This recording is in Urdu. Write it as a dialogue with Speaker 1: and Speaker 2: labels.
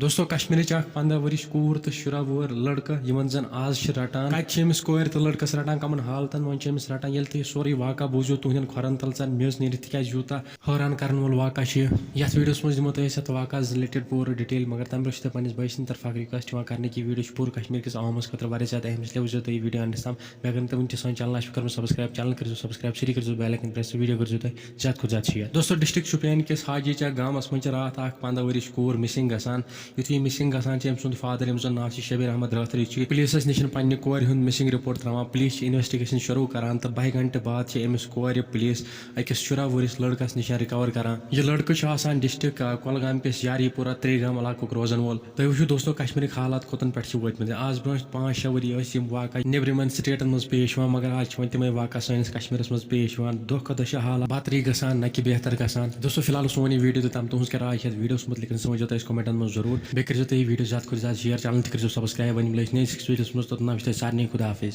Speaker 1: دوستو کشمیرچ 15 ورش کور تو 10 وُہر لڑکہ یمن زن آز رٹان کتہ امس کور تو لڑکس رٹان کمن حالتن من امس رٹان یل تھی سوری واقعہ بوزو تہندین کھورن تل ژن میز نیرت تکیاز یوتہ حیران کرن وول واقعہ یتھ ویڈیوس مز دمو تہس واقعہ رلیٹڈ پور ڈیٹیل مگر تمہ برونٛہہ چھُ پننس بٲے سٕنٛدِ طرفہٕ رِکویسٹ کرنے کہ ویڈیو پور کشمیر کس عوامس خاطر واریاہ زیادٕ اہم اسلیے وٕچھزیو تُہۍ ویڈیو انڈس تام مےٚ اگر نہٕ تُہۍ وٕنہِ تہِ سٲنۍ چینل آسہِ کٔرمٕژ سبسکرایب چینل کٔرزیو سبسکرایب سٲری کٔرزیو بیل آیکن پریس ویڈیو کٔرزیو تُہۍ زیادٕ کھۄتہٕ زیادٕ شیر دوستو ڈسٹرک شوپین کس حاجی چک گامس منٛز چھِ راتھ اکھ 15 ؤرِش کوٗر مِسنگ گژھان یُتھُے مِسنگ گژھان چھِ أمۍ سُنٛد فادر ییٚمِس زن ناو چھُ شبیر احمد رٲتھٕری چھُ پُلیٖسس نِش پننہِ کورِ ہُنٛد مِسنگ رِپورٹ تراوان پُلیٖس چھِ انویسٹِگیشن شروٗع کران تہٕ 12 گھنٹہٕ بعد چھِ أمِس کورِ پُلیٖس أکِس 14 ؤرِس لڑکس نِش رِکور کران یہِ لڑکہٕ چھُ آسان ڈسٹرک کۄلگامہِ کِس یاری پورہ ترٛیگام علاقُک روزن وول تُہۍ وٕچھِو دوستو کشمیرٕکۍ حالات کوٚتن پٮ۪ٹھ چھِ وٲتمٕتۍ آز برونٛہہ 5-6 ؤری ٲسۍ یِم واقعہ نیٚبرِمٮ۪ن سٹیٹن منٛز پیش یِوان مگر آز چھِ وۄنۍ تِمے واقعہ سٲنِس کشمیرس منٛز پیش یِوان دۄہ کھۄتہٕ دۄہ چھِ حالات بدترٕے گژھان نہ کہِ بہتر گژھان دوستو فی الحال سون یہِ ویٖڈیو تام تُہنٛز کیٛاہ راے چھِ یتھ ویٖڈیوس متعلق سمجھو تُہۍ کومنٹن منٛز ضروٗر بیٚیہِ کٔرزیو تُہۍ یہِ ویٖڈیو زیادٕ کھۄتہٕ زیادٕ شیر چینل تہِ کٔرزیو سبسکرایب وۄنۍ مِلو أسۍ نٔیِس ویٖڈیوس منٛز توٚتام چھُ تۄہہِ سارنٕے خُدا حافظ